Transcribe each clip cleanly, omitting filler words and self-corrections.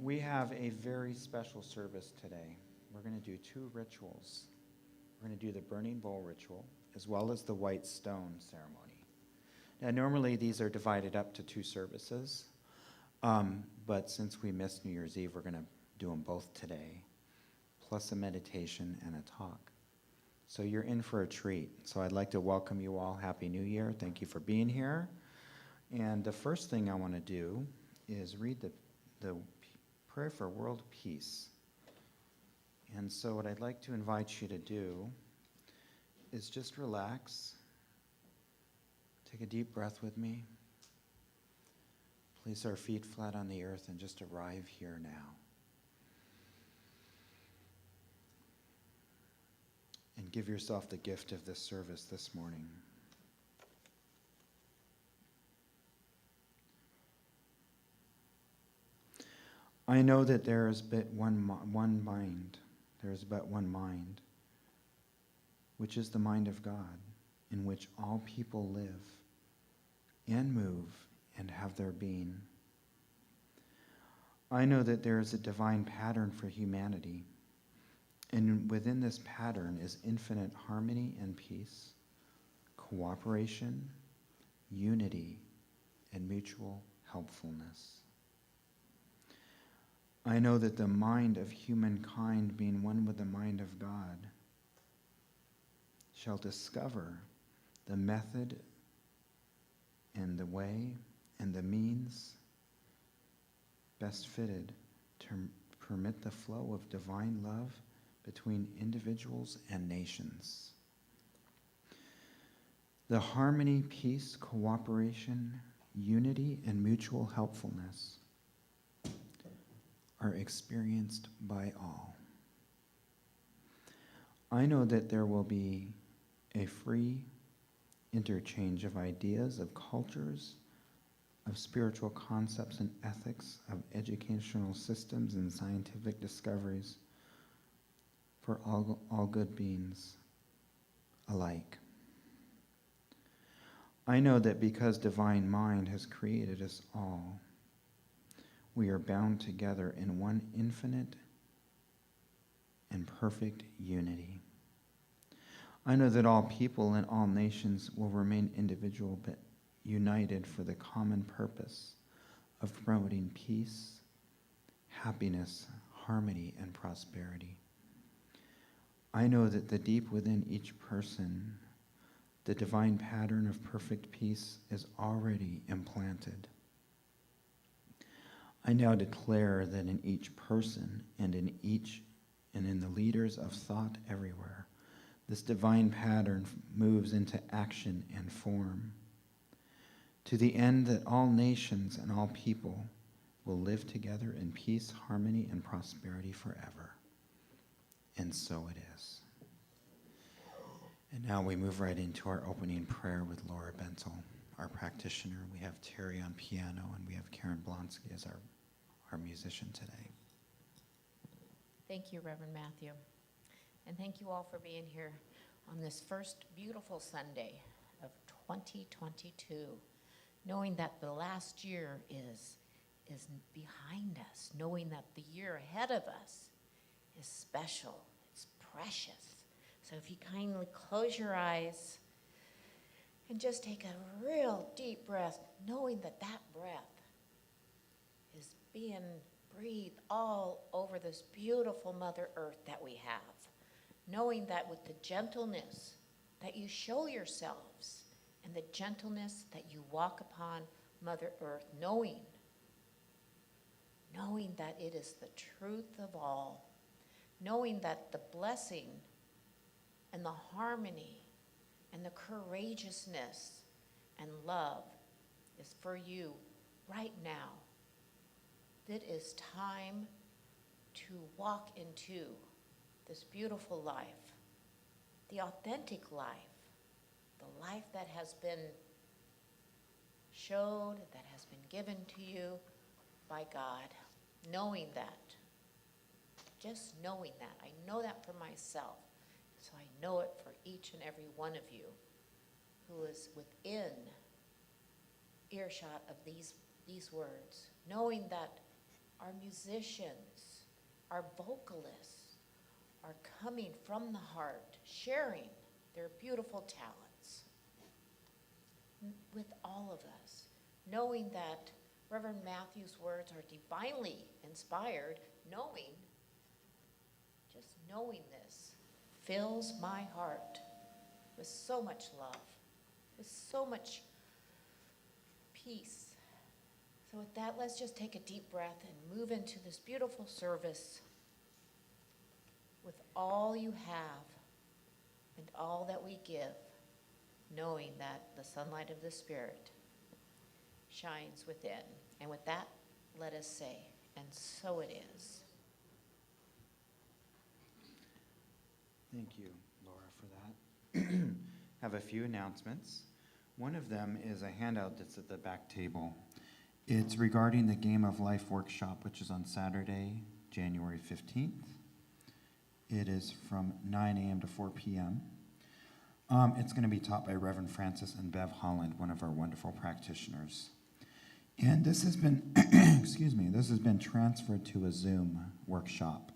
We have a very special service today. We're going to do two rituals. We're going to do the burning bowl ritual as well as the white stone ceremony. Now, normally these are divided up to two services, but since we missed New Year's Eve, we're going to do them both today, plus a meditation and a talk. So you're in for a treat. So I'd like to welcome you all. Happy New Year. Thank you for being here. And the first thing I want to do is read the prayer for world peace. And so what I'd like to invite you to do is just relax. Take a deep breath with me. Place our feet flat on the earth and just arrive here now. And give yourself the gift of this service this morning. I know that there is but one mind. There is but one mind, which is the mind of God, in which all people live and move and have their being. I know that there is a divine pattern for humanity, and within this pattern is infinite harmony and peace, cooperation, unity, and mutual helpfulness. I know that the mind of humankind, being one with the mind of God, shall discover the method and the way and the means best fitted to permit the flow of divine love between individuals and nations. The harmony, peace, cooperation, unity, and mutual helpfulness are experienced by all. I know that there will be a free interchange of ideas, of cultures, of spiritual concepts and ethics, of educational systems and scientific discoveries for all good beings alike. I know that because divine mind has created us all, we are bound together in one infinite and perfect unity. I know that all people and all nations will remain individual but united for the common purpose of promoting peace, happiness, harmony, and prosperity. I know that the deep within each person, the divine pattern of perfect peace is already implanted. I now declare that in each person and in the leaders of thought everywhere, this divine pattern moves into action and form, to the end that all nations and all people will live together in peace, harmony, and prosperity forever. And so it is. And now we move right into our opening prayer with Laura Bentel, our practitioner. We have Terry on piano, and we have Karyn Plonsky as our musician today. Thank you, Reverend Matthew. And thank you all for being here on this first beautiful Sunday of 2022, knowing that the last year is behind us, knowing that the year ahead of us is special, it's precious. So if you kindly close your eyes and just take a real deep breath, knowing that that breath is being breathed all over this beautiful Mother Earth that we have. Knowing that with the gentleness that you show yourselves and the gentleness that you walk upon Mother Earth, knowing that it is the truth of all, knowing that the blessing and the harmony and the courageousness and love is for you right now. It is time to walk into this beautiful life, the authentic life, the life that has been showed, that has been given to you by God, knowing that, just knowing that. I know that for myself, so I know it for each and every one of you who is within earshot of these words, knowing that our musicians, our vocalists are coming from the heart, sharing their beautiful talents with all of us, knowing that Reverend Matthew's words are divinely inspired, just knowing this fills my heart with so much love, with so much peace. So with that, let's just take a deep breath and move into this beautiful service with all you have and all that we give, knowing that the sunlight of the Spirit shines within. And with that, let us say, and so it is. Thank you, Laura, for that. Have a few announcements. One of them is a handout that's at the back table. It's regarding the Game of Life workshop, which is on Saturday, January 15th. It is from 9 a.m. to 4 p.m. It's going to be taught by Reverend Francis and Bev Holland, one of our wonderful practitioners. And this has been, this has been transferred to a Zoom workshop.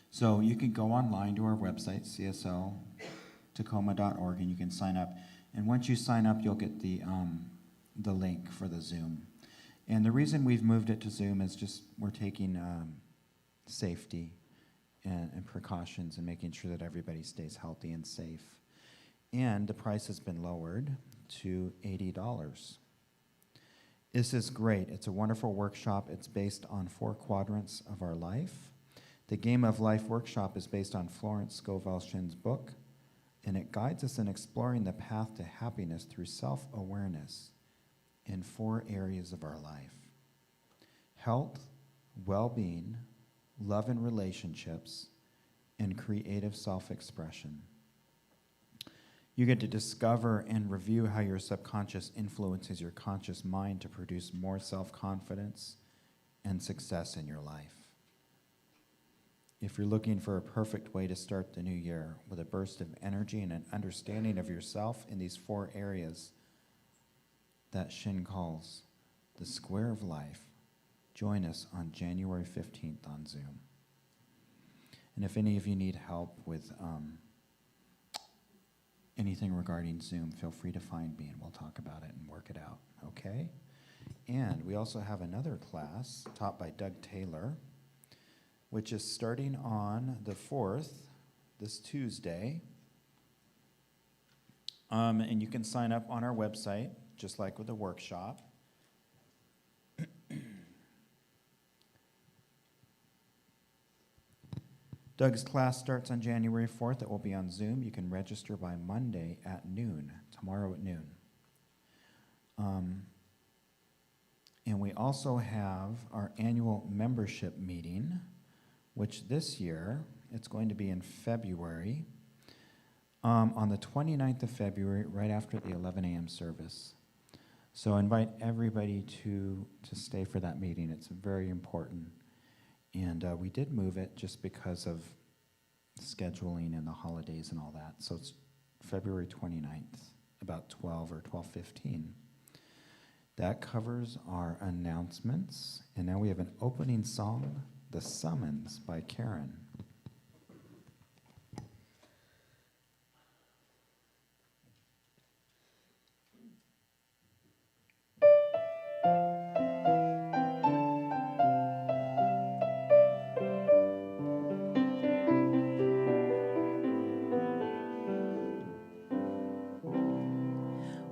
So you can go online to our website, csltacoma.org, and you can sign up. And once you sign up, you'll get the link for the Zoom. And the reason we've moved it to Zoom is just we're taking safety and precautions and making sure that everybody stays healthy and safe. And the price has been lowered to $80. This is great. It's a wonderful workshop. It's based on 4 quadrants of our life. The Game of Life workshop is based on Florence Scovel Shinn's book, and it guides us in exploring the path to happiness through self-awareness in 4 areas of our life: health, well-being, love and relationships, and creative self-expression. You get to discover and review how your subconscious influences your conscious mind to produce more self-confidence and success in your life. If you're looking for a perfect way to start the new year with a burst of energy and an understanding of yourself in these 4 areas that Shinn calls the Square of Life, join us on January 15th on Zoom. And if any of you need help with anything regarding Zoom, feel free to find me and we'll talk about it and work it out, okay? And we also have another class taught by Doug Taylor, which is starting on the 4th, this Tuesday. And you can sign up on our website, just like with the workshop. Doug's class starts on January 4th. It will be on Zoom. You can register by Monday at noon, tomorrow at noon. And we also have our annual membership meeting, which this year, it's going to be in February, on the 29th of February, right after the 11 a.m. service. So I invite everybody to stay for that meeting. It's very important. And we did move it just because of scheduling and the holidays and all that. So it's February 29th, about 12 or 12:15. That covers our announcements. And now we have an opening song, The Summons by Karyn.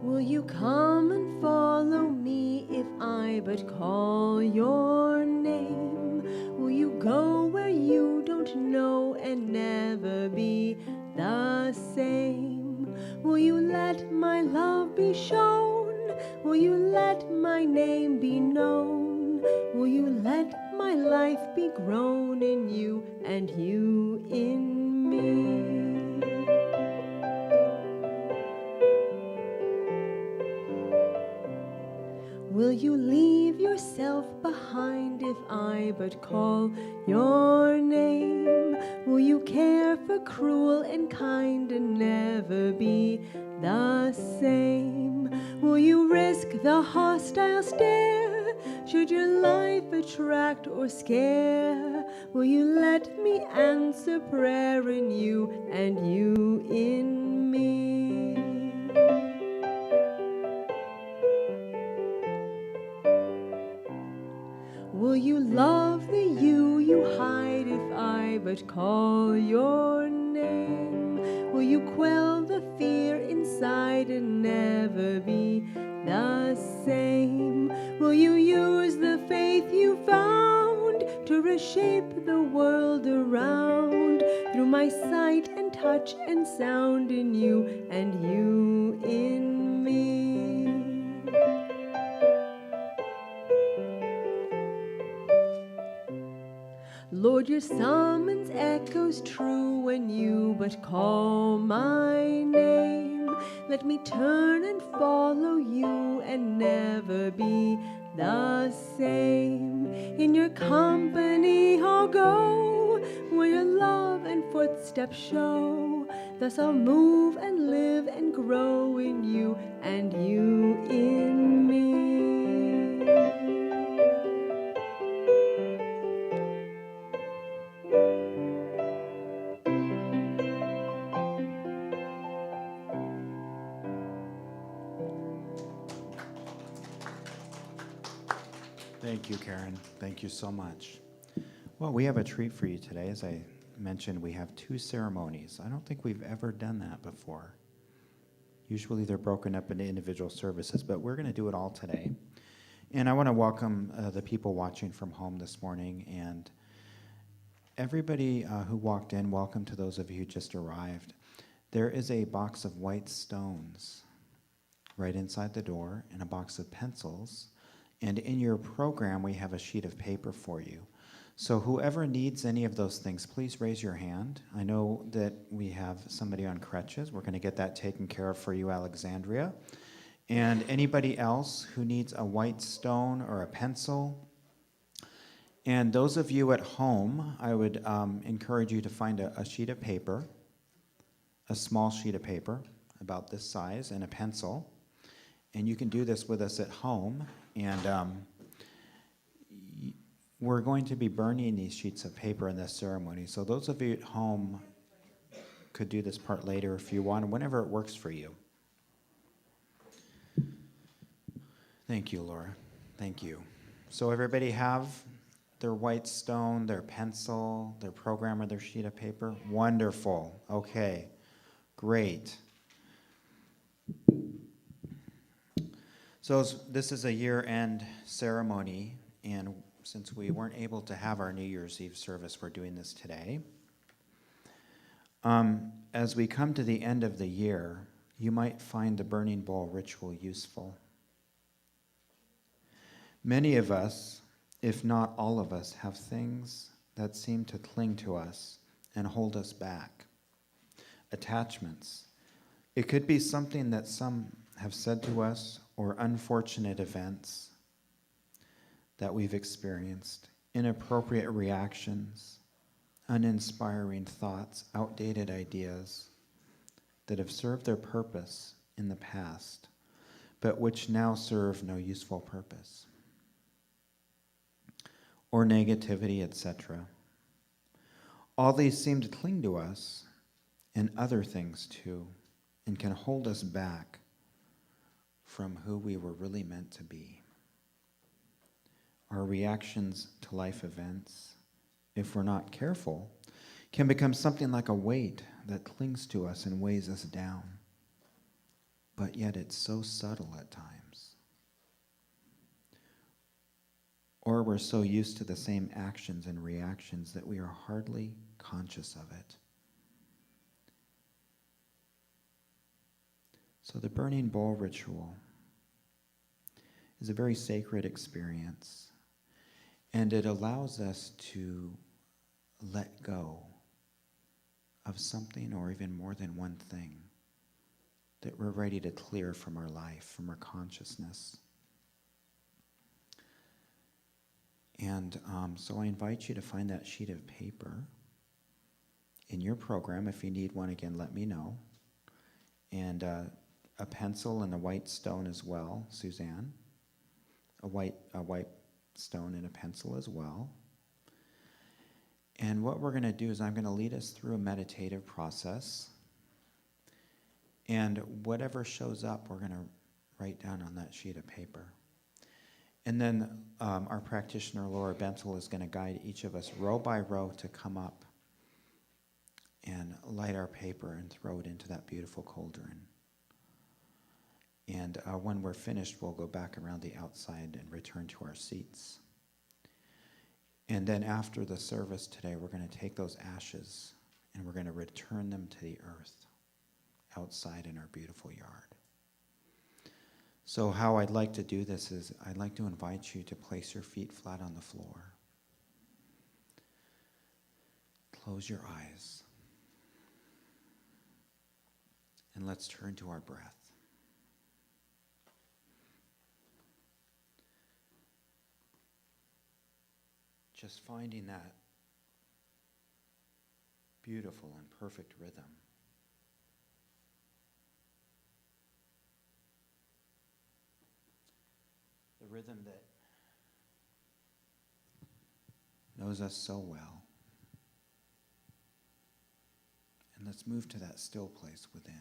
Will you come and follow me if I but call your name? Will you go where you don't know and never be the same? Will you let my love be shown? Will you let my name be known? Will you let my life be grown in you and you in me? Will you leave yourself behind if I but call your name? Will you care for cruel and kind and never be the same? Will you risk the hostile stare Should your life attract or scare, will you let me answer prayer in you and you in me? Will you love the you hide if I but call your name? Will you quell the fear inside and never be the same? Will you use the faith you found to reshape the world around through my sight and touch and sound in you and you in me? Lord, your summons echoes true when you but call my name. Let me turn and follow you and never be the same. In your company I'll go, where your love and footsteps show. Thus I'll move and live and grow in you and you in me. Thank you, Karyn. Thank you so much. Well, we have a treat for you today. As I mentioned, we have 2 ceremonies. I don't think we've ever done that before. Usually they're broken up into individual services, but we're going to do it all today. And I want to welcome the people watching from home this morning, and everybody who walked in. Welcome to those of you who just arrived. There is a box of white stones right inside the door and a box of pencils. And in your program, we have a sheet of paper for you. So whoever needs any of those things, please raise your hand. I know that we have somebody on crutches. We're going to get that taken care of for you, Alexandria. And anybody else who needs a white stone or a pencil. And those of you at home, I would encourage you to find a sheet of paper, a small sheet of paper about this size, and a pencil. And you can do this with us at home. And we're going to be burning these sheets of paper in this ceremony. So those of you at home could do this part later if you want, whenever it works for you. Thank you, Laura. Thank you. So everybody have their white stone, their pencil, their program, or their sheet of paper? Wonderful. Okay. Great. So this is a year-end ceremony, and since we weren't able to have our New Year's Eve service, we're doing this today. As we come to the end of the year, you might find the burning bowl ritual useful. Many of us, if not all of us, have things that seem to cling to us and hold us back. Attachments. It could be something that some have said to us, or unfortunate events that we've experienced, inappropriate reactions, uninspiring thoughts, outdated ideas that have served their purpose in the past, but which now serve no useful purpose, or negativity, etc. All these seem to cling to us, and other things too, and can hold us back from who we were really meant to be. Our reactions to life events, if we're not careful, can become something like a weight that clings to us and weighs us down. But yet it's so subtle at times. Or we're so used to the same actions and reactions that we are hardly conscious of it. So the burning bowl ritual is a very sacred experience, and it allows us to let go of something or even more than one thing that we're ready to clear from our life, from our consciousness. And so I invite you to find that sheet of paper in your program. If you need one, again, let me know. And a pencil and a white stone as well, Suzanne. A white stone and a pencil as well. And what we're going to do is I'm going to lead us through a meditative process. And whatever shows up, we're going to write down on that sheet of paper. And then our practitioner, Laura Bentel, is going to guide each of us row by row to come up and light our paper and throw it into that beautiful cauldron. And when we're finished, we'll go back around the outside and return to our seats. And then after the service today, we're going to take those ashes and we're going to return them to the earth outside in our beautiful yard. So how I'd like to do this is I'd like to invite you to place your feet flat on the floor. Close your eyes. And let's turn to our breath. Just finding that beautiful and perfect rhythm. The rhythm that knows us so well. And let's move to that still place within.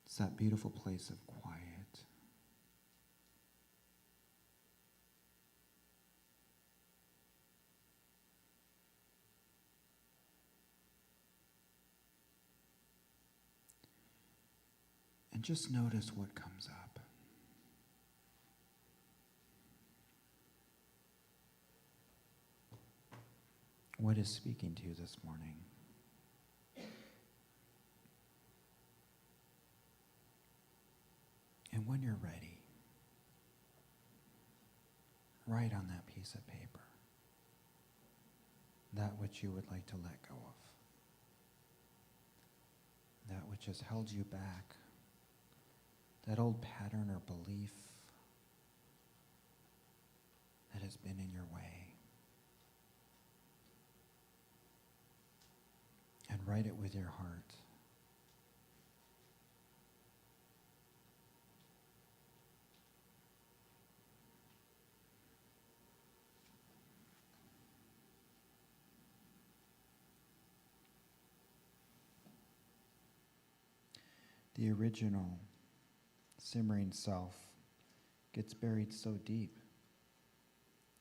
It's that beautiful place of quiet. And just notice what comes up. What is speaking to you this morning? And when you're ready, write on that piece of paper that which you would like to let go of, that which has held you back, that old pattern or belief that has been in your way. And write it with your heart. The original simmering self gets buried so deep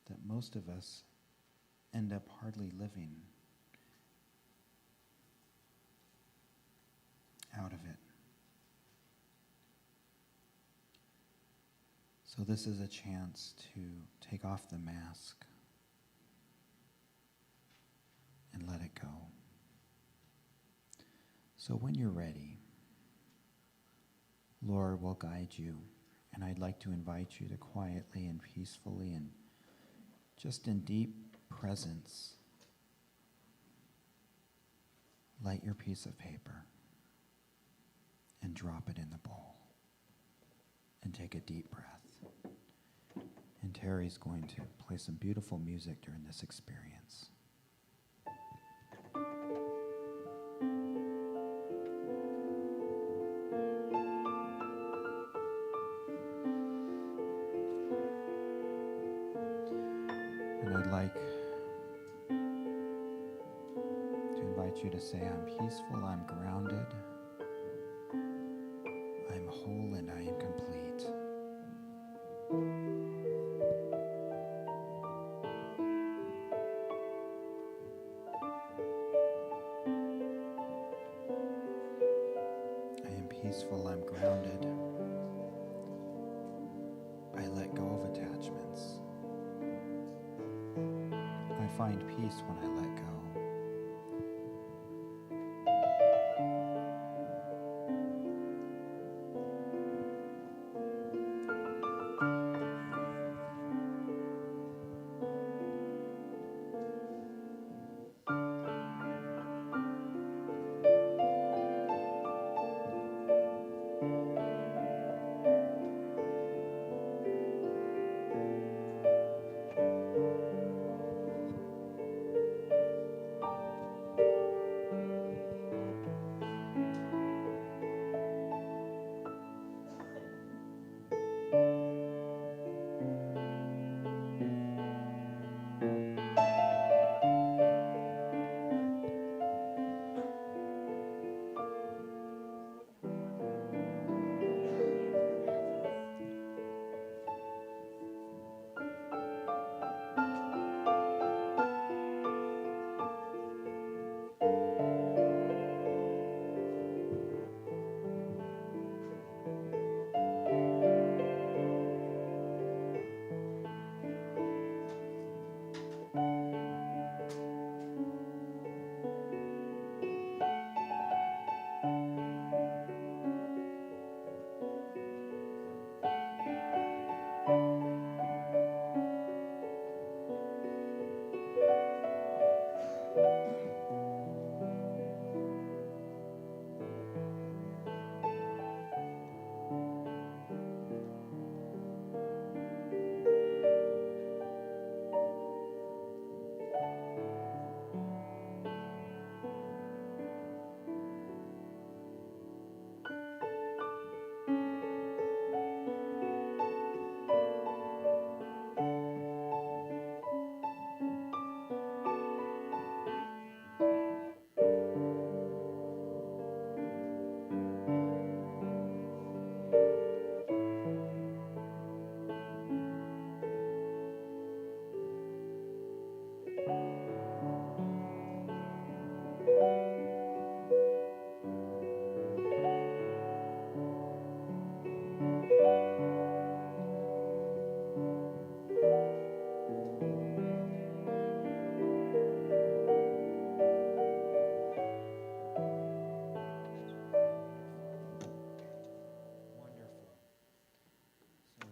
that most of us end up hardly living out of it. So this is a chance to take off the mask and let it go. So when you're ready, Lord will guide you, and I'd like to invite you to quietly and peacefully and just in deep presence light your piece of paper and drop it in the bowl and take a deep breath. And Terry's going to play some beautiful music during this experience. You to say, I'm peaceful, I'm grounded, I'm whole, and I am complete. I am peaceful, I'm grounded. I let go of attachments. I find peace when I let go.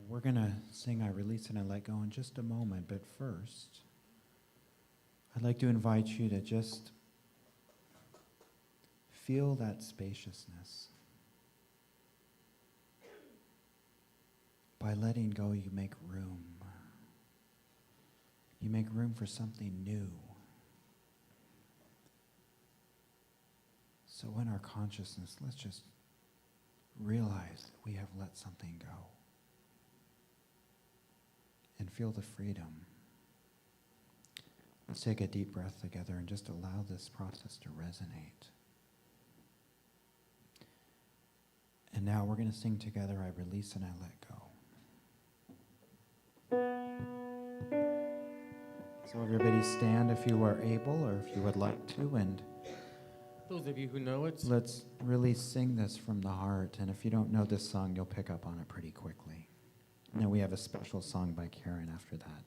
We're going to sing I Release and I Let Go in just a moment, but first, I'd like to invite you to just feel that spaciousness. By letting go, you make room. You make room for something new. So in our consciousness, let's just realize that we have let something go. And feel the freedom. Let's take a deep breath together and just allow this process to resonate. And now we're going to sing together, I Release and I Let Go. So everybody stand if you are able or if you would like to, and those of you who know it, let's really sing this from the heart. And if you don't know this song, you'll pick up on it pretty quickly. And then we have a special song by Karyn after that.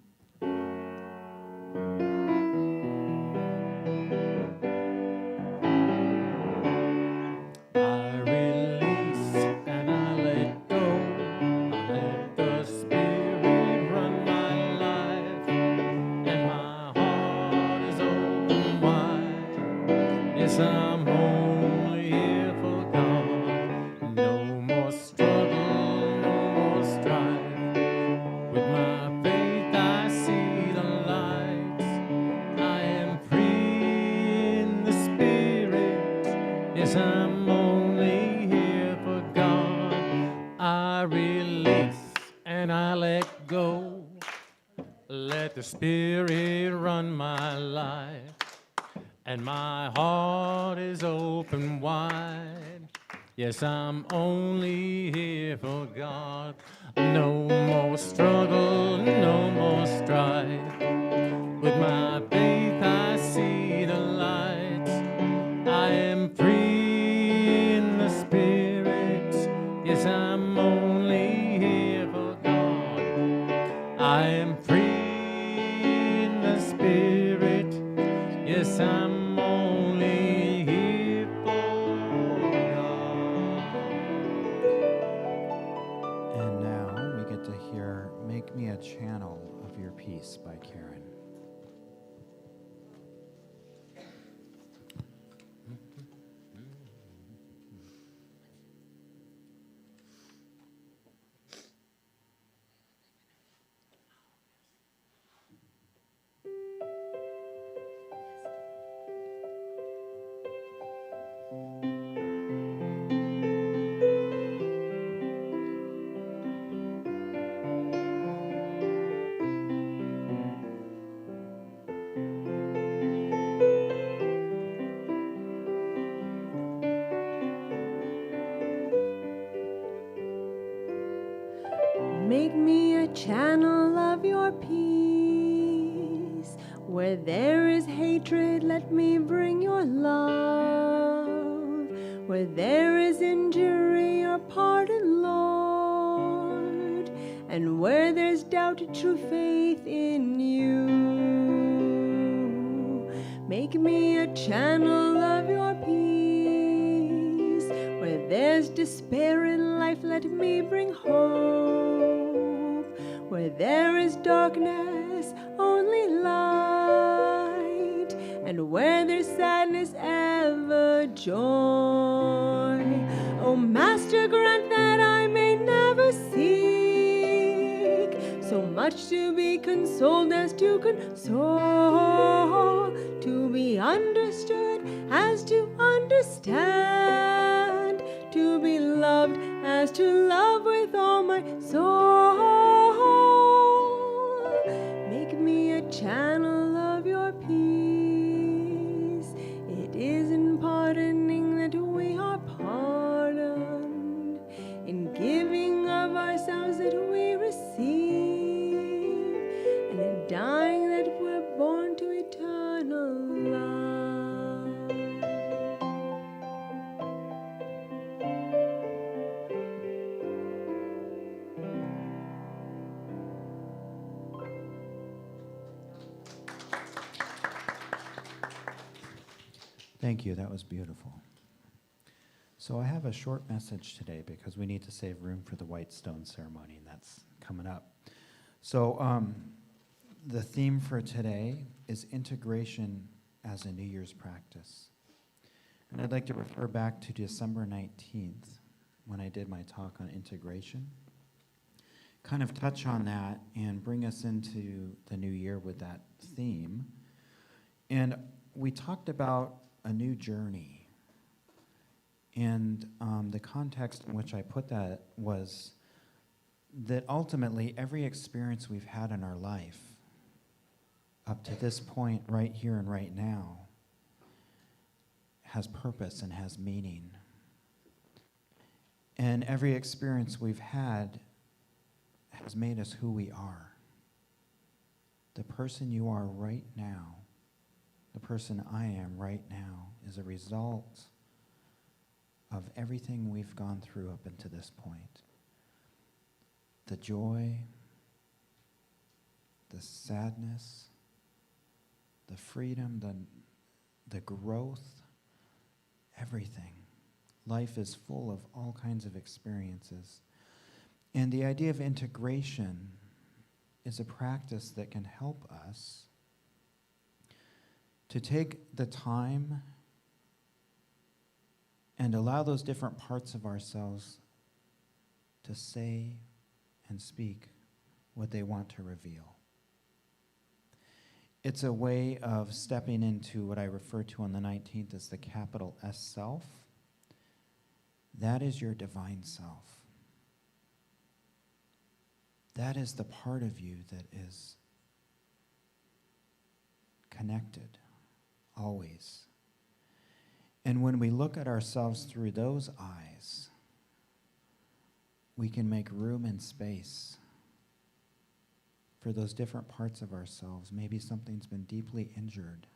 I release and I let go. I let the Spirit run my life, and my heart is open wide. Yes, I'm only here for God. No more struggle, no more strife. With my faith I see the light. I am free in the Spirit. Yes, I'm only here for God. I release and I let go. Let the Spirit run my life, and my heart is open wide. Yes, I'm only here for God. No more struggle, no more strife. With my faith I see the light. I am free in the Spirit. Yes, I'm only here for God. I am free in the Spirit. Yes, I'm only here for God. And now we get to hear Make Me a Channel of Your Peace by Karyn. Make me a channel of your peace. Where there is hatred, let me bring your love. Where there is injury, your pardon, Lord. And where there's doubt, true faith in you. Make me a channel of your peace. Where there's despair in life, let me bring hope. Where there is darkness, only light. and where there's sadness ever joy. O Master, grant that I may never seek so much to be consoled as to console, to be understood as to understand, to be loved as to love with all my soul. Make me a channel of your peace. It is in pardoning that we are pardoned, in giving of ourselves that we receive, and in dying that we're born to eternal life. Thank you, that was beautiful. So I have a short message today because we need to save room for the white stone ceremony, and that's coming up. So the theme for today is integration as a New Year's practice. And I'd like to refer back to December 19th when I did my talk on integration. Kind of touch on that and bring us into the new year with that theme. And we talked about a new journey. And the context in which I put that was that ultimately every experience we've had in our life up to this point, right here and right now, has purpose and has meaning. And every experience we've had has made us who we are. The person you are right now, the person I am right now, is a result of everything we've gone through up until this point. The joy, the sadness, the freedom, the growth, everything. Life is full of all kinds of experiences. And the idea of integration is a practice that can help us to take the time and allow those different parts of ourselves to say and speak what they want to reveal. It's a way of stepping into what I refer to on the 19th as the capital S self. That is your divine self. That is the part of you that is connected, always. And when we look at ourselves through those eyes, we can make room and space for those different parts of ourselves. Maybe something's been deeply injured,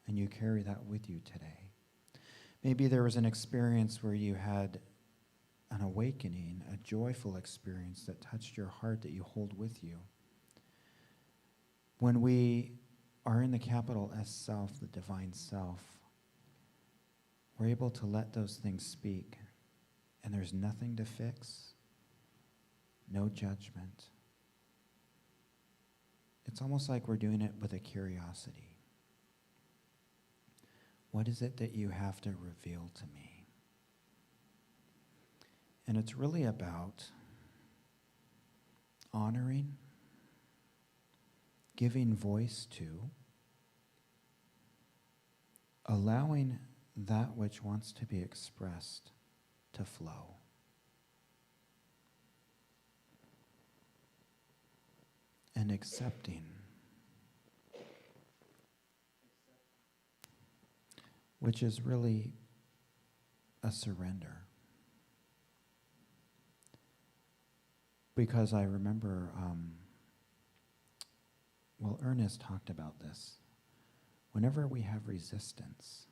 and you carry that with you today. Maybe there was an experience where you had an awakening, a joyful experience that touched your heart that you hold with you. When we are in the capital S self, the divine self, we're able to let those things speak, and there's nothing to fix, no judgment. It's almost like we're doing it with a curiosity. What is it that you have to reveal to me? And it's really about honoring, giving voice to, allowing that which wants to be expressed to flow. And accepting, which is really a surrender. Because I remember, Ernest talked about this. Whenever we have resistance,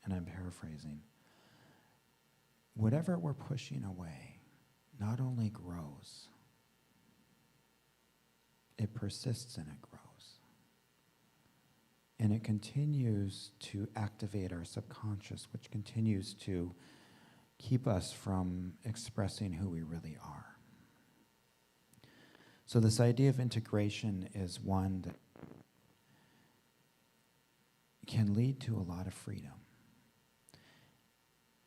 and I'm paraphrasing, whatever we're pushing away not only grows, it persists and it grows. And it continues to activate our subconscious, which continues to keep us from expressing who we really are. So this idea of integration is one that can lead to a lot of freedom.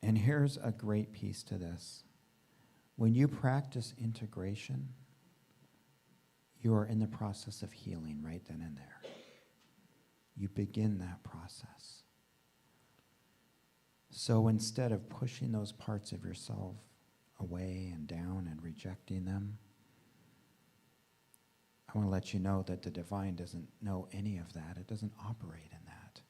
And here's a great piece to this. When you practice integration, you are in the process of healing right then and there. You begin that process. So instead of pushing those parts of yourself away and down and rejecting them, I want to let you know that the divine doesn't know any of that. It doesn't operate in that.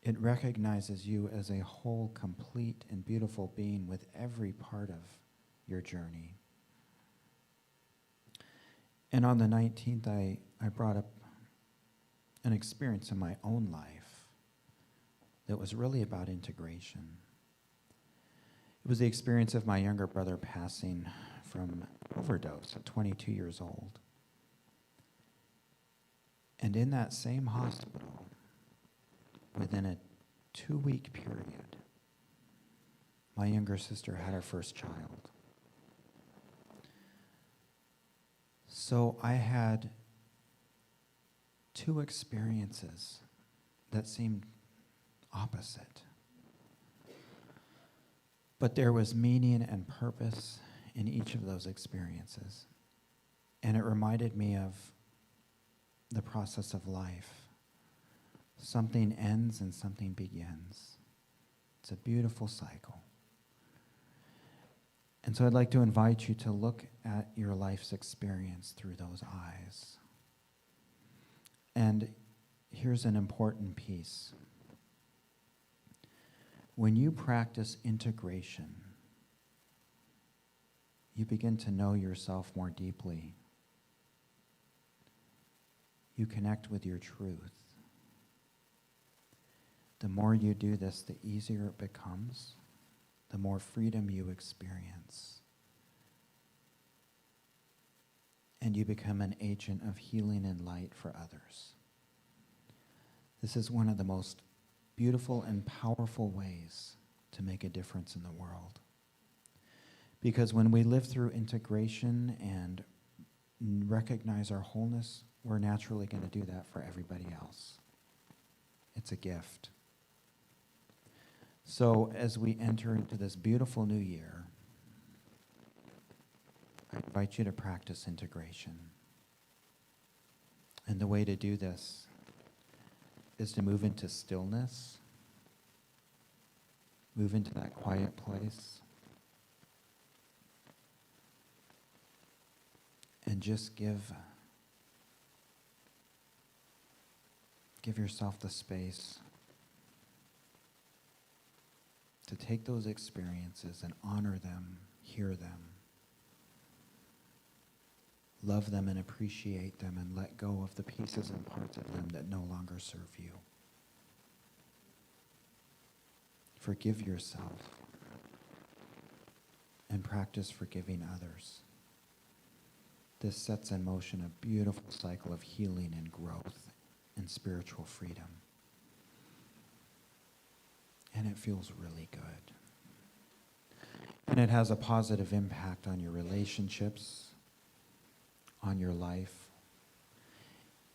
It recognizes you as a whole, complete, and beautiful being with every part of your journey. And on the 19th, I brought up an experience in my own life that was really about integration. It was the experience of my younger brother passing from overdose at 22 years old. And in that same hospital, within a 2-week period, my younger sister had her first child. So I had 2 experiences that seemed opposite. But there was meaning and purpose in each of those experiences. And it reminded me of the process of life. Something ends and something begins. It's a beautiful cycle. And so I'd like to invite you to look at your life's experience through those eyes. And here's an important piece. When you practice integration, you begin to know yourself more deeply. You connect with your truth. The more you do this, the easier it becomes, the more freedom you experience. And you become an agent of healing and light for others. This is one of the most beautiful and powerful ways to make a difference in the world. Because when we live through integration and recognize our wholeness, we're naturally going to do that for everybody else. It's a gift. So as we enter into this beautiful new year, I invite you to practice integration. And the way to do this is to move into stillness, move into that quiet place, and just give yourself the space to take those experiences and honor them, hear them, love them and appreciate them, and let go of the pieces and parts of them that no longer serve you. Forgive yourself and practice forgiving others. This sets in motion a beautiful cycle of healing and growth and spiritual freedom. And it feels really good. And it has a positive impact on your relationships, on your life.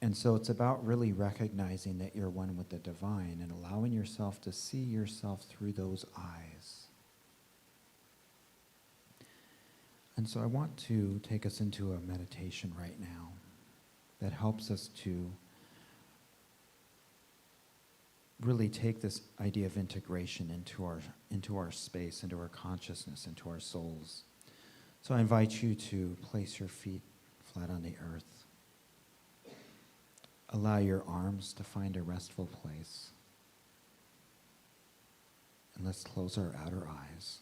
And so it's about really recognizing that you're one with the divine and allowing yourself to see yourself through those eyes. And so I want to take us into a meditation right now that helps us to really take this idea of integration into our space, into our consciousness, into our souls. So I invite you to place your feet flat on the earth. Allow your arms to find a restful place. And let's close our outer eyes.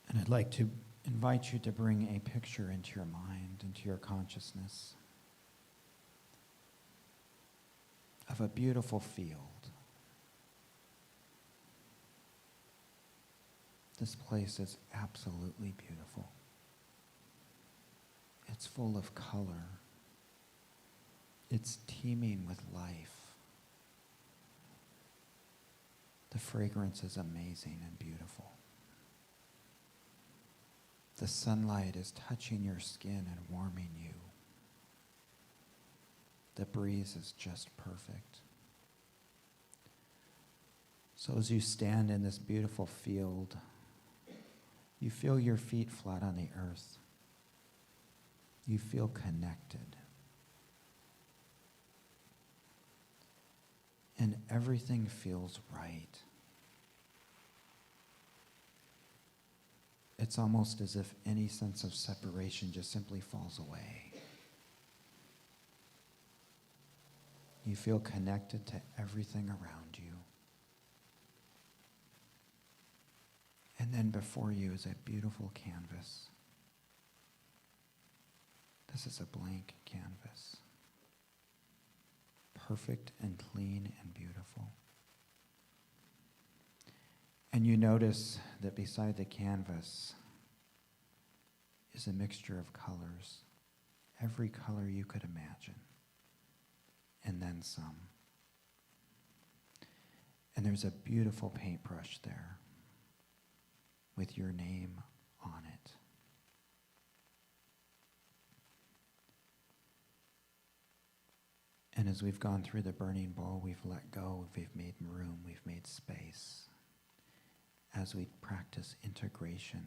And I'd like to invite you to bring a picture into your mind, into your consciousness, of a beautiful field. This place is absolutely beautiful. It's full of color. It's teeming with life. The fragrance is amazing and beautiful. The sunlight is touching your skin and warming you. The breeze is just perfect. So as you stand in this beautiful field, you feel your feet flat on the earth. You feel connected. And everything feels right. It's almost as if any sense of separation just simply falls away. You feel connected to everything around you. And then before you is a beautiful canvas. This is a blank canvas. Perfect and clean and beautiful. And you notice that beside the canvas is a mixture of colors, every color you could imagine, and then some. And there's a beautiful paintbrush there with your name on it. And as we've gone through the burning bowl, we've let go, we've made room, we've made space. As we practice integration,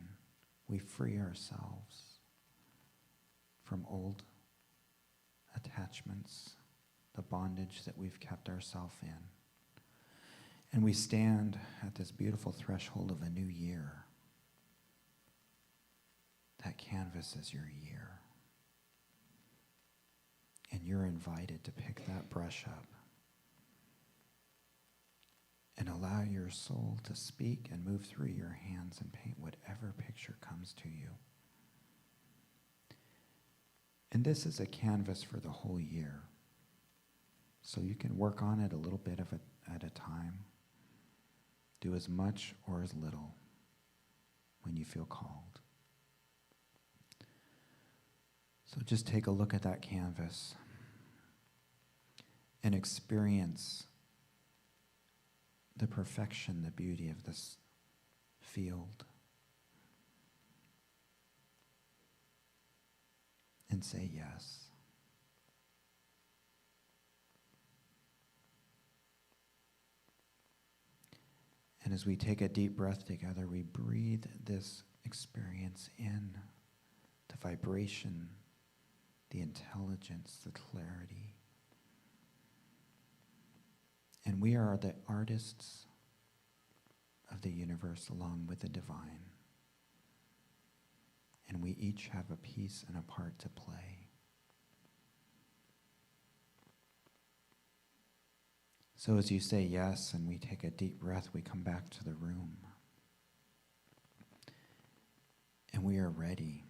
we free ourselves from old attachments, the bondage that we've kept ourselves in. And we stand at this beautiful threshold of a new year. That canvas is your year. And you're invited to pick that brush up and allow your soul to speak and move through your hands and paint whatever picture comes to you. And this is a canvas for the whole year. So you can work on it a little bit at a time. Do as much or as little when you feel called. So just take a look at that canvas and experience the perfection, the beauty of this field. And say yes. And as we take a deep breath together, we breathe this experience in, the vibration, the intelligence, the clarity. And we are the artists of the universe along with the divine. And we each have a piece and a part to play. So as you say yes and we take a deep breath, we come back to the room. And we are ready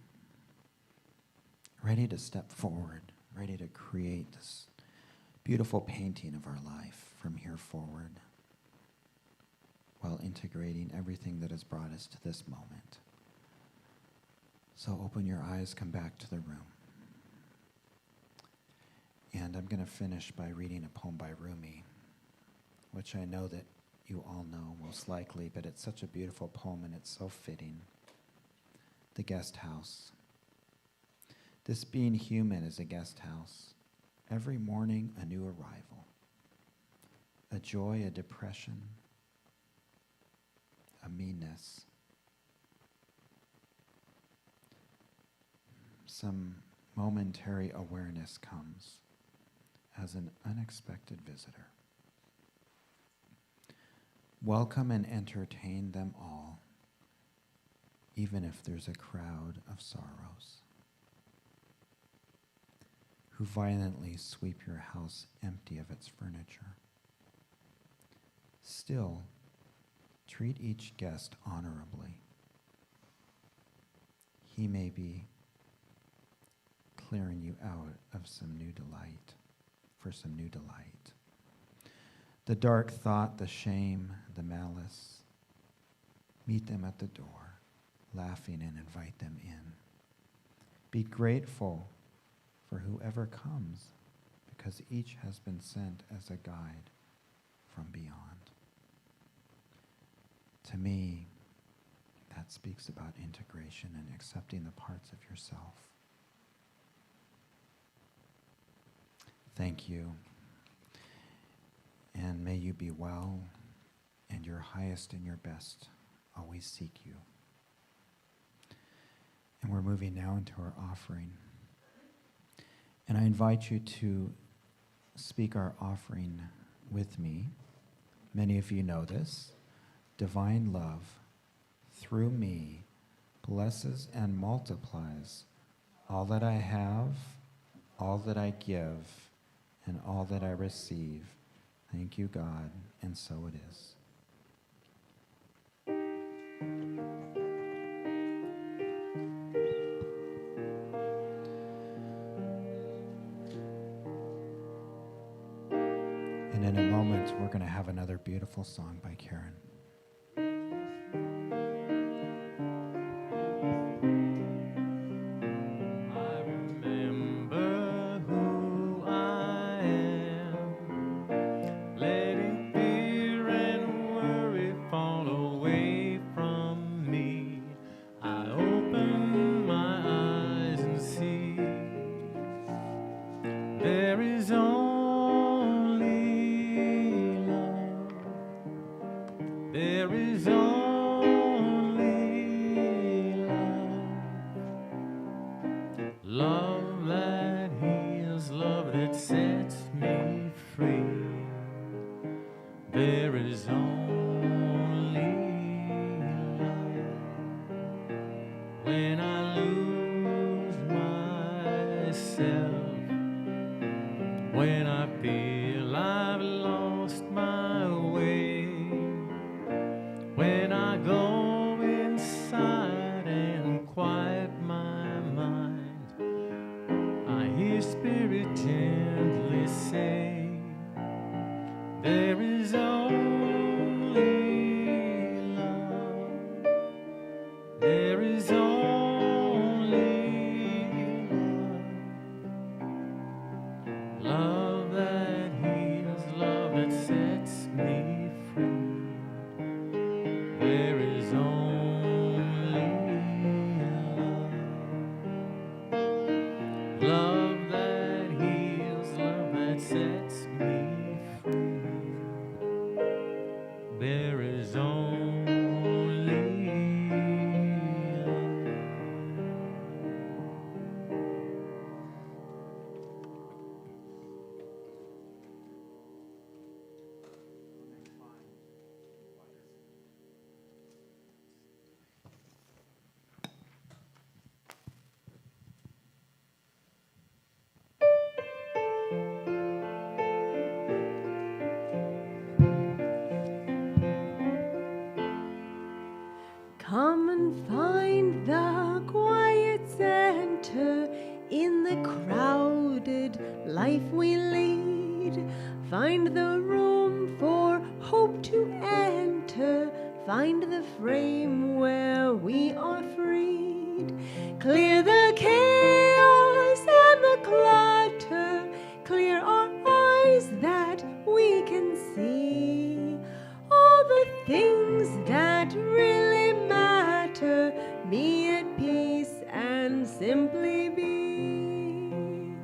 to step forward, ready to create this beautiful painting of our life from here forward, while integrating everything that has brought us to this moment. So open your eyes, come back to the room. And I'm going to finish by reading a poem by Rumi, which I know that you all know most likely, but it's such a beautiful poem and it's so fitting. The Guest House. This being human is a guest house. Every morning a new arrival. A joy, a depression, a meanness. Some momentary awareness comes as an unexpected visitor. Welcome and entertain them all, even if there's a crowd of sorrows, who violently sweep your house empty of its furniture. Still, treat each guest honorably. He may be clearing you out of some new delight, for some new delight. The dark thought, the shame, the malice, meet them at the door, laughing, and invite them in. Be grateful for whoever comes, because each has been sent as a guide from beyond. To me, that speaks about integration and accepting the parts of yourself. thank you. And may you be well, and your highest and your best always seek you. And we're moving now into our offering. And I invite you to speak our offering with me. Many of you know this. Divine love, through me, blesses and multiplies all that I have, all that I give, and all that I receive. Thank you, God, and so it is. And in a moment, we're going to have another beautiful song by Karyn. Come and find the quiet center in the crowded life we lead. Find the room for hope to enter. Find the frame where we are freed. Clear the chaos and the clutter. Clear our eyes that we can see all the things that really matter. Be at peace and simply be.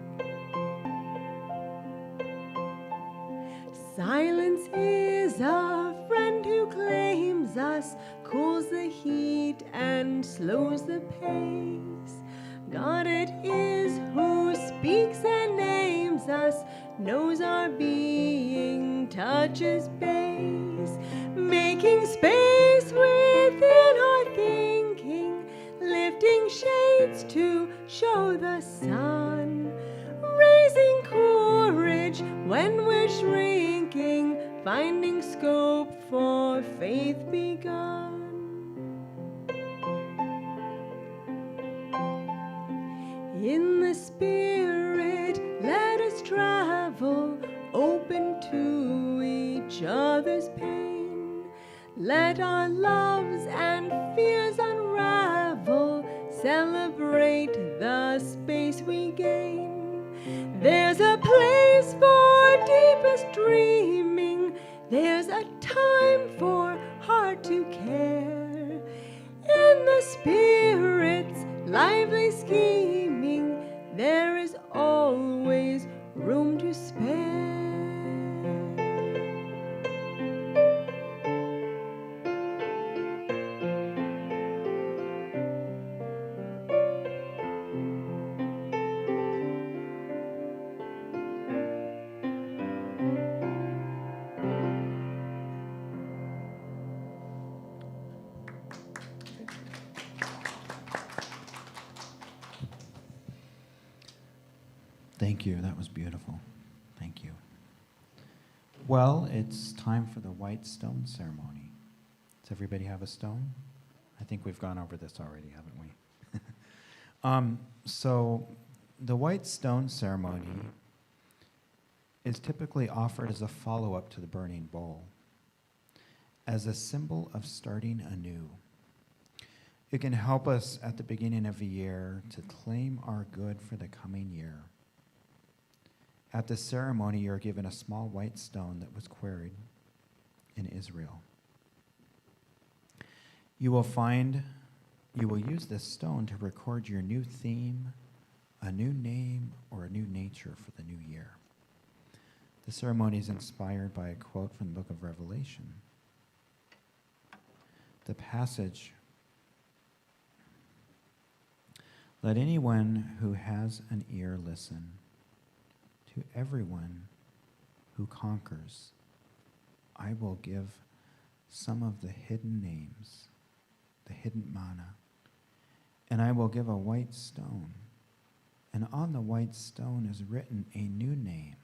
Silence is a friend who claims us, cools the heat and slows the pace. God it is who speaks and names us, knows our being, touches base, making space within our thinking, lifting shades to show the sun, raising courage when we're shrinking, finding scope for faith begun. In the spirit, let us travel, open to each other's pain. Let our loves and fears unravel, celebrate the space we gain. There's a place for deepest dreaming, there's a time for heart to care. In the spirit's lively scheming, there is always room to spare. Thank you. That was beautiful. Thank you. Well, it's time for the white stone ceremony. Does everybody have a stone? I think we've gone over this already, haven't we? So the white stone ceremony is typically offered as a follow-up to the burning bowl, as a symbol of starting anew. It can help us at the beginning of a year to claim our good for the coming year. At the ceremony, you're given a small white stone that was quarried in Israel. You will use this stone to record your new theme, a new name, or a new nature for the new year. The ceremony is inspired by a quote from the book of Revelation. The passage, "Let anyone who has an ear listen. To everyone who conquers, I will give some of the hidden names, the hidden manna, and I will give a white stone, and on the white stone is written a new name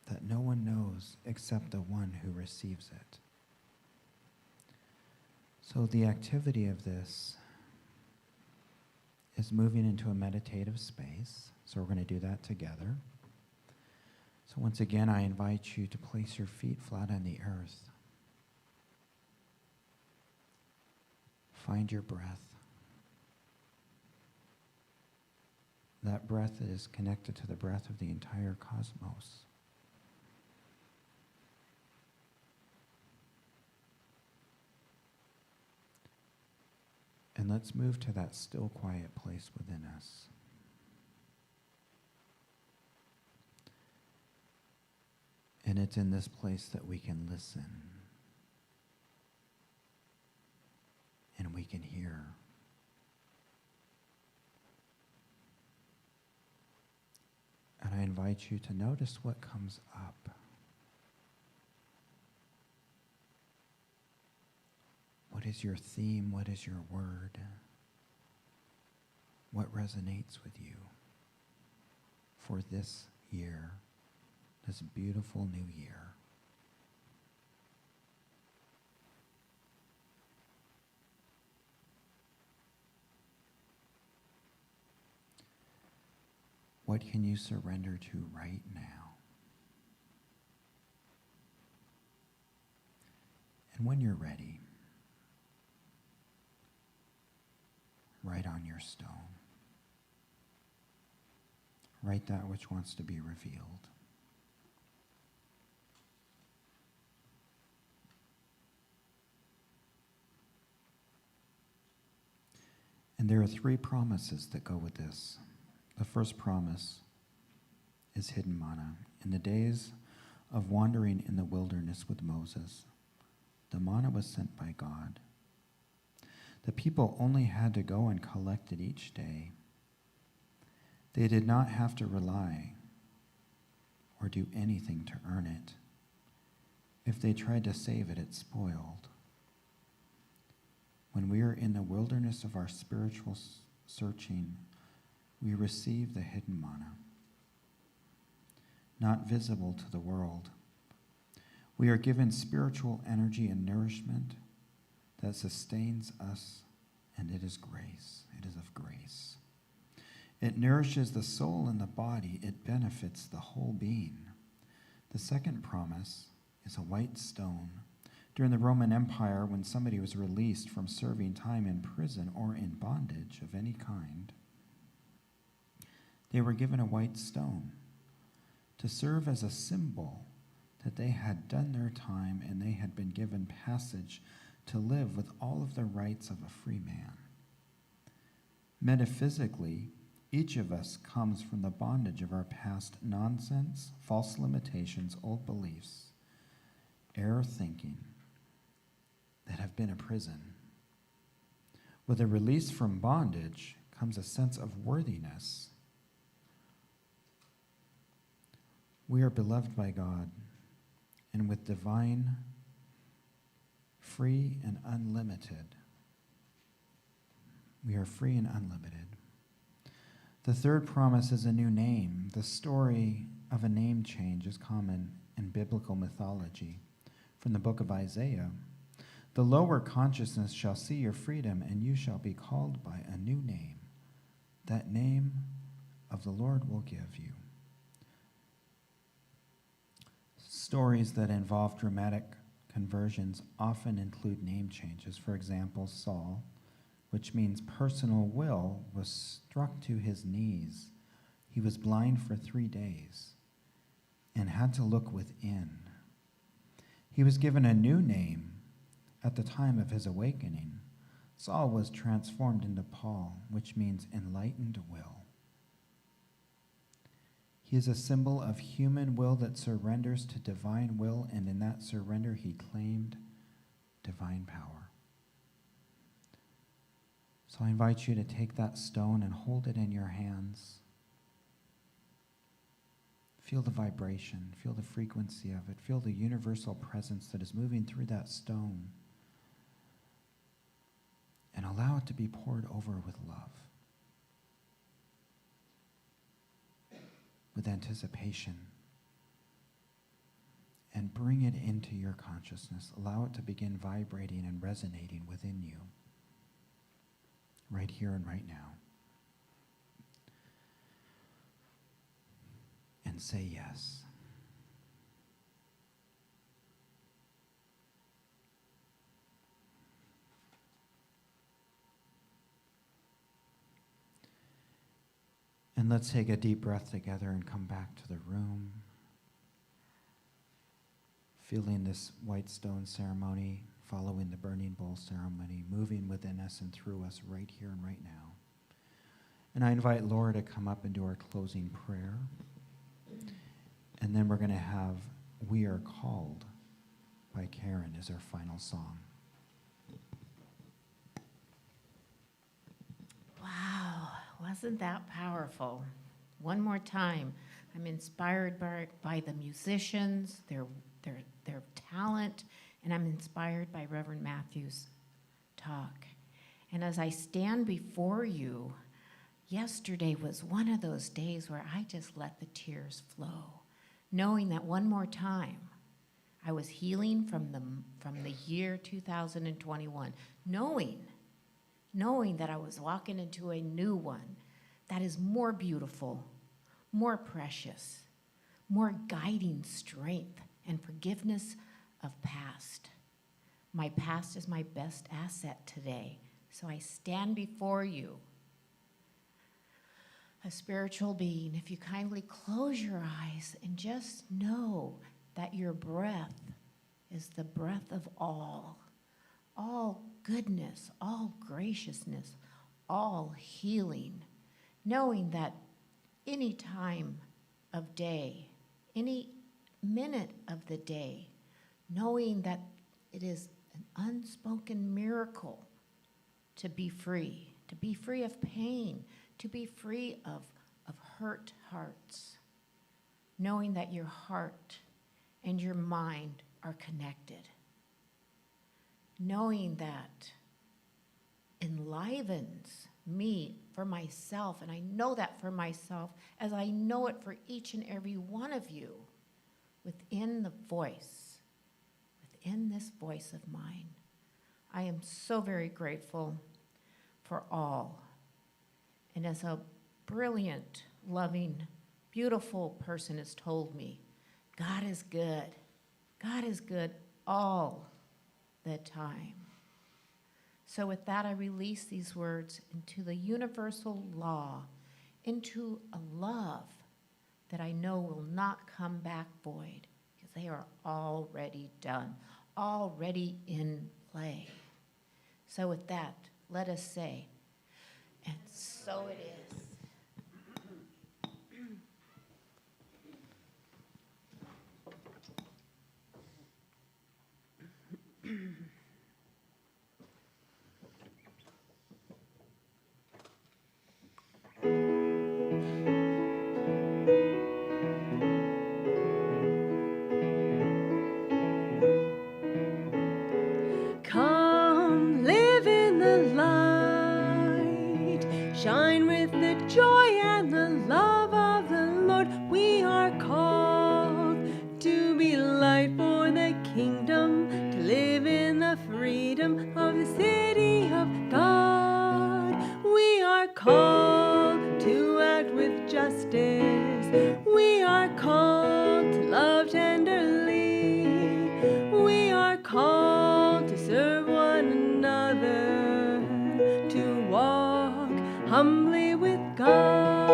that no one knows except the one who receives it." So the activity of this is moving into a meditative space. So we're going to do that together. So once again, I invite you to place your feet flat on the earth. Find your breath. That breath is connected to the breath of the entire cosmos. And let's move to that still, quiet place within us. And it's in this place that we can listen and we can hear. And I invite you to notice what comes up. What is your theme? What is your word? What resonates with you for this year? This beautiful new year. What can you surrender to right now? And when you're ready, write on your stone. Write that which wants to be revealed. And there are 3 promises that go with this. The first promise is hidden manna. In the days of wandering in the wilderness with Moses, the manna was sent by God. The people only had to go and collect it each day. They did not have to rely or do anything to earn it. If they tried to save it, it spoiled. When we are in the wilderness of our spiritual searching, we receive the hidden manna, not visible to the world. We are given spiritual energy and nourishment that sustains us, and it is grace. It is of grace. It nourishes the soul and the body. It benefits the whole being. The second promise is a white stone. During the Roman Empire, when somebody was released from serving time in prison or in bondage of any kind, they were given a white stone to serve as a symbol that they had done their time and they had been given passage to live with all of the rights of a free man. Metaphysically, Each of us comes from the bondage of our past nonsense, false limitations, old beliefs, error thinking that have been a prison. With a release from bondage comes a sense of worthiness. We are beloved by God, and with divine, free and unlimited. We are free and unlimited. The third promise is a new name. The story of a name change is common in biblical mythology. From the book of Isaiah, the lower consciousness shall see your freedom, and you shall be called by a new name. That name of the Lord will give you. Stories that involve dramatic conversions often include name changes. For example, Saul, which means personal will, was struck to his knees. He was blind for 3 days and had to look within. He was given a new name at the time of his awakening. Saul was transformed into Paul, which means enlightened will. He is a symbol of human will that surrenders to divine will, and in that surrender he claimed divine power. So I invite you to take that stone and hold it in your hands. Feel the vibration, feel the frequency of it, feel the universal presence that is moving through that stone, and allow it to be poured over with love, with anticipation, and bring it into your consciousness. Allow it to begin vibrating and resonating within you, right here and right now. And say yes. And let's take a deep breath together and come back to the room. Feeling this white stone ceremony, following the burning bowl ceremony, moving within us and through us right here and right now. And I invite Laura to come up and do our closing prayer. And then we're going to have We Are Called by Karyn as our final song. Wow, wasn't that powerful? One more time, I'm inspired by the musicians, their talent, and I'm inspired by Reverend Matthew's talk. And as I stand before you, yesterday was one of those days where I just let the tears flow, knowing that one more time I was healing from the year 2021, knowing that I was walking into a new one that is more beautiful, more precious, more guiding strength and forgiveness of past. My past is my best asset today. So I stand before you, a spiritual being. If you kindly close your eyes and just know that your breath is the breath of all goodness, all graciousness, all healing, knowing that any time of day, any minute of the day, knowing that it is an unspoken miracle to be free of pain, to be free of hurt hearts, knowing that your heart and your mind are connected, knowing that enlivens me for myself, and I know that for myself as I know it for each and every one of you within this voice of mine. I am so very grateful for all. And as a brilliant, loving, beautiful person has told me, God is good. God is good all the time. So with that, I release these words into the universal law, into a love that I know will not come back void, because they are already done, already in play. So with that, let us say, and so it is. called to act with justice. We are called to love tenderly. We are called to serve one another, to walk humbly with God.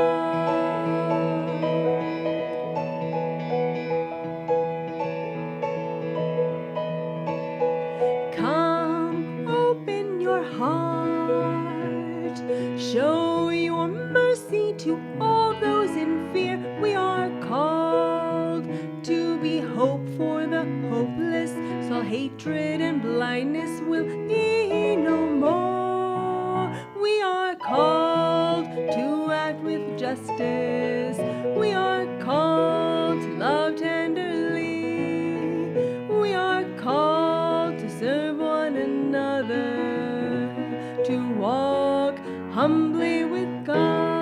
Come, open your heart, show your mercy to all those in fear. We are called to be hope for the hopeless, so hatred and blindness will be no more. We are called to act with justice. We are called to love tenderly. We are called to serve one another, to walk humbly with God.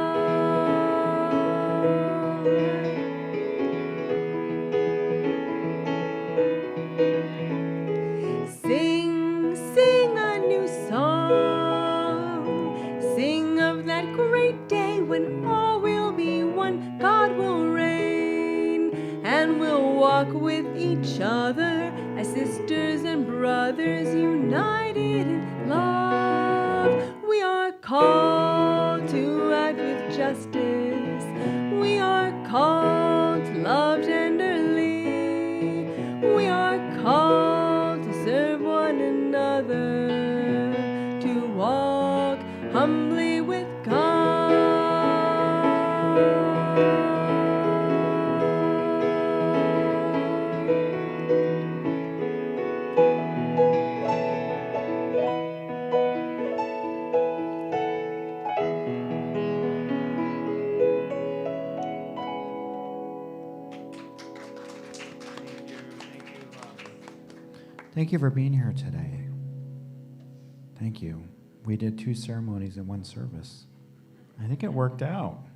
Sing, sing a new song. Sing of that great day when all will be one. God will reign, and we'll walk with each other as sisters and brothers united in love. We are called to act with justice. We are called to love tenderly. We are called to serve one another, to walk humbly with God. Thank you for being here today. Thank you. We did 2 ceremonies in 1 service. I think it worked out.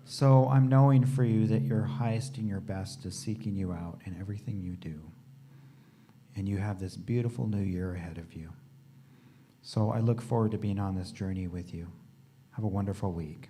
So I'm knowing for you that your highest and your best is seeking you out in everything you do. And you have this beautiful new year ahead of you. So I look forward to being on this journey with you. Have a wonderful week.